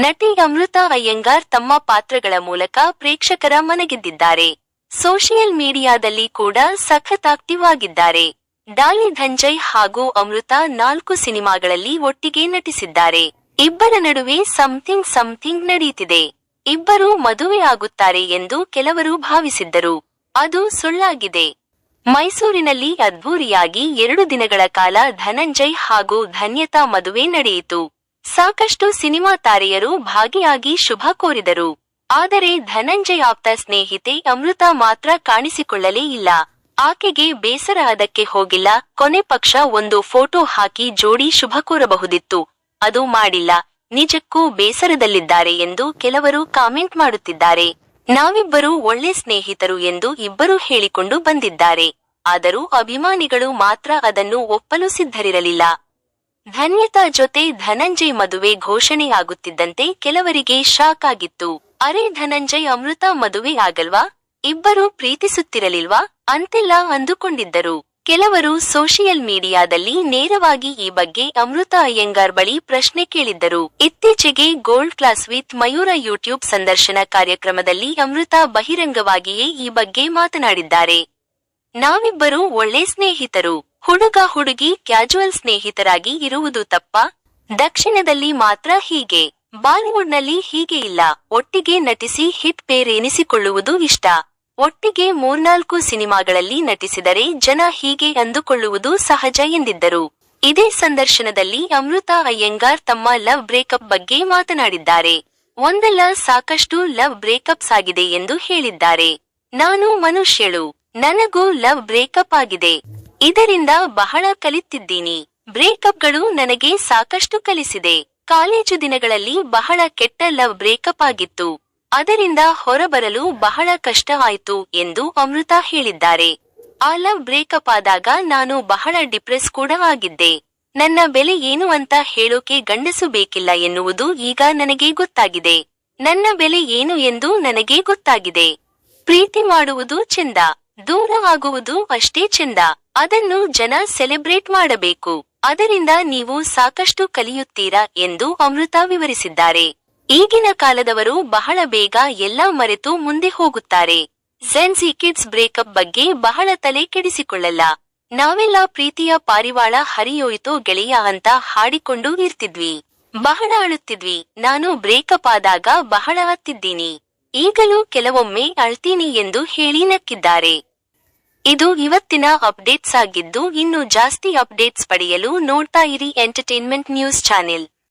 ನಟಿ ಅಮೃತಾ ಅಯ್ಯಂಗಾರ್ ತಮ್ಮ ಪಾತ್ರಗಳ ಮೂಲಕ ಪ್ರೇಕ್ಷಕರ ಮನಗೆದ್ದಿದ್ದಾರೆ. ಸೋಷಿಯಲ್ ಮೀಡಿಯಾದಲ್ಲಿ ಕೂಡ ಸಖತ್ ಆಕ್ಟಿವ್ ಆಗಿದ್ದಾರೆ. ಡಾಲಿ ಧಂಜಯ್ ಹಾಗೂ ಅಮೃತಾ 4 ಸಿನಿಮಾಗಳಲ್ಲಿ ಒಟ್ಟಿಗೆ ನಟಿಸಿದ್ದಾರೆ. ಇಬ್ಬರ ನಡುವೆ ಸಮಥಿಂಗ್ ನಡೆಯುತ್ತಿದೆ. ಇಬ್ಬರು ಮದುವೆ ಆಗುತ್ತಾರೆ ಎಂದು ಕೆಲವರು ಭಾವಿಸಿದ್ದರು. ಅದು ಸುಳ್ಳಾಗಿದೆ. ಮೈಸೂರಿನಲ್ಲಿ ಅದ್ಧೂರಿಯಾಗಿ 2 ದಿನಗಳ ಕಾಲ ಧನಂಜಯ್ ಹಾಗೂ ಧನ್ಯತಾ ಮದುವೆ ನಡೆಯಿತು. ಸಾಕಷ್ಟು ಸಿನಿಮಾ ತಾರೆಯರು ಭಾಗಿಯಾಗಿ ಶುಭ ಕೋರಿದರು. ಆದರೆ ಧನಂಜಯ್ ಆಪ್ತ ಸ್ನೇಹಿತೆ ಅಮೃತಾ ಮಾತ್ರ ಕಾಣಿಸಿಕೊಳ್ಳಲೇ ಇಲ್ಲ. ಆಕೆಗೆ ಬೇಸರ ಅದಕ್ಕೆ ಹೋಗಿಲ್ಲ. ಕೊನೆ ಪಕ್ಷ ಒಂದು ಫೋಟೋ ಹಾಕಿ ಜೋಡಿ ಶುಭ ಕೋರಬಹುದಿತ್ತು, ಅದು ಮಾಡಿಲ್ಲ. ನಿಜಕ್ಕೂ ಬೇಸರದಲ್ಲಿದ್ದಾರೆ ಎಂದು ಕೆಲವರು ಕಾಮೆಂಟ್ ಮಾಡುತ್ತಿದ್ದಾರೆ. ನಾವಿಬ್ಬರು ಒಳ್ಳೆ ಸ್ನೇಹಿತರು ಎಂದು ಇಬ್ಬರು ಹೇಳಿಕೊಂಡು ಬಂದಿದ್ದಾರೆ. ಆದರೂ ಅಭಿಮಾನಿಗಳು ಮಾತ್ರ ಅದನ್ನು ಒಪ್ಪಲು ಸಿದ್ಧರಿರಲಿಲ್ಲ. ಧನ್ಯತಾ ಜೊತೆ ಧನಂಜಯ್ ಮದುವೆ ಘೋಷಣೆಯಾಗುತ್ತಿದ್ದಂತೆ ಕೆಲವರಿಗೆ ಶಾಕ್ ಆಗಿತ್ತು. ಅರೆ, ಧನಂಜಯ್ ಅಮೃತಾ ಮದುವೆ ಆಗಲ್ವಾ? ಇಬ್ಬರು ಪ್ರೀತಿಸುತ್ತಿರಲಿಲ್ವಾ ಅಂತೆಲ್ಲ ಅಂದುಕೊಂಡಿದ್ದರು. ಕೆಲವರು ಸೋಷಿಯಲ್ ಮೀಡಿಯಾದಲ್ಲಿ ನೇರವಾಗಿ ಈ ಬಗ್ಗೆ ಅಮೃತಾ ಅಯ್ಯಂಗಾರ್ ಬಳಿ ಪ್ರಶ್ನೆ ಕೇಳಿದ್ದರು. ಇತ್ತೀಚೆಗೆ gold class with Mayura YouTube ಸಂದರ್ಶನ ಕಾರ್ಯಕ್ರಮದಲ್ಲಿ ಅಮೃತಾ ಬಹಿರಂಗವಾಗಿಯೇ ಈ ಬಗ್ಗೆ ಮಾತನಾಡಿದ್ದಾರೆ. ನಾವಿಬ್ಬರು ಒಳ್ಳೆ ಸ್ನೇಹಿತರು. ಹುಡುಗ-ಹುಡುಗಿ ಕ್ಯಾಜುವಲ್ ಸ್ನೇಹಿತರಾಗಿ ಇರುವುದು ತಪ್ಪಾ? ದಕ್ಷಿಣದಲ್ಲಿ ಮಾತ್ರ ಹೀಗೆ, ಬಾಲಿವುಡ್ನಲ್ಲಿ ಹೀಗೆ ಇಲ್ಲ. ಒಟ್ಟಿಗೆ ನಟಿಸಿ ಹಿಟ್ ಪೇರ್ ಎನಿಸಿಕೊಳ್ಳುವುದು ಇಷ್ಟ. ಒಟ್ಟಿಗೆ 3-4 ಸಿನಿಮಾಗಳಲ್ಲಿ ನಟಿಸಿದರೆ ಜನ ಹೀಗೆ ಅಂದುಕೊಳ್ಳುವುದು ಸಹಜ ಎಂದಿದ್ದರು. ಇದೇ ಸಂದರ್ಶನದಲ್ಲಿ ಅಮೃತಾ ಅಯ್ಯಂಗಾರ್ ತಮ್ಮ ಲವ್ ಬ್ರೇಕಪ್ ಬಗ್ಗೆ ಮಾತನಾಡಿದ್ದಾರೆ. ಒಂದಲ್ಲ ಸಾಕಷ್ಟು ಲವ್ ಬ್ರೇಕಪ್ಸ್ ಆಗಿದೆ ಎಂದು ಹೇಳಿದ್ದಾರೆ. ನಾನು ಮನುಷ್ಯಳು, ನನಗೂ ಲವ್ ಬ್ರೇಕಪ್ ಆಗಿದೆ. ಇದರಿಂದ ಬಹಳ ಕಲಿತಿದ್ದೀನಿ. ಬ್ರೇಕಪ್ಗಳು ನನಗೆ ಸಾಕಷ್ಟು ಕಲಿಸಿದೆ. ಕಾಲೇಜು ದಿನಗಳಲ್ಲಿ ಬಹಳ ಕೆಟ್ಟ ಲವ್ ಬ್ರೇಕಪ್ ಆಗಿತ್ತು. ಅದರಿಂದ ಹೊರಬರಲು ಬಹಳ ಕಷ್ಟ ಆಯ್ತು ಎಂದು ಅಮೃತಾ ಹೇಳಿದ್ದಾರೆ. ಆ ಲವ್ ಬ್ರೇಕಪ್ ಆದಾಗ ನಾನು ಬಹಳ ಡಿಪ್ರೆಸ್ ಕೂಡ ಆಗಿದ್ದೆ. ನನ್ನ ಬೆಲೆ ಏನು ಅಂತ ಹೇಳೋಕೆ ಗಂಡಸು ಬೇಕಿಲ್ಲ ಎನ್ನುವುದು ಈಗ ನನಗೆ ಗೊತ್ತಾಗಿದೆ. ನನ್ನ ಬೆಲೆ ಏನು ಎಂದು ನನಗೆ ಗೊತ್ತಾಗಿದೆ. ಪ್ರೀತಿ ಮಾಡುವುದು ಚೆಂದ, ದೂರ ಆಗುವುದು ಅಷ್ಟೇ ಚೆಂದ. ಅದನ್ನು ಜನ ಸೆಲೆಬ್ರೇಟ್ ಮಾಡಬೇಕು. ಅದರಿಂದ ನೀವು ಸಾಕಷ್ಟು ಕಲಿಯುತ್ತೀರಾ ಎಂದು ಅಮೃತಾ ವಿವರಿಸಿದ್ದಾರೆ. ಈಗಿನ ಕಾಲದವರು ಬಹಳ ಬೇಗ ಎಲ್ಲ ಮರೆತು ಮುಂದೆ ಹೋಗುತ್ತಾರೆ. ಜೆನ್ಜಿ ಕಿಡ್ಸ್ ಬ್ರೇಕಪ್ ಬಗ್ಗೆ ಬಹಳ ತಲೆ ಕೆಡಿಸಿಕೊಳ್ಳಲ್ಲ. ನಾವೆಲ್ಲ ಪ್ರೀತಿಯ ಪಾರಿವಾಳ ಹರಿಯೋಯ್ತೋ ಗೆಳೆಯ ಅಂತ ಹಾಡಿಕೊಂಡು ಇರ್ತಿದ್ವಿ. ಬಹಳ ಅಳುತ್ತಿದ್ವಿ. ನಾನು ಬ್ರೇಕಪ್ ಆದಾಗ ಬಹಳ ಅತ್ತಿದ್ದೀನಿ. ಈಗಲೂ ಕೆಲವೊಮ್ಮೆ ಅಳ್ತೀನಿ ಎಂದು ಹೇಳಿ ನಕ್ಕಿದ್ದಾರೆ. ಇದು ಇವತ್ತಿನ ಅಪ್ಡೇಟ್ಸ್ ಆಗಿದ್ದು, ಇನ್ನು ಜಾಸ್ತಿ ಅಪ್ಡೇಟ್ಸ್ ಪಡೆಯಲು ನೋಡ್ತಾ ಇರಿ ಎಂಟರ್ಟೈನ್ಮೆಂಟ್ ನ್ಯೂಸ್ ಚಾನೆಲ್.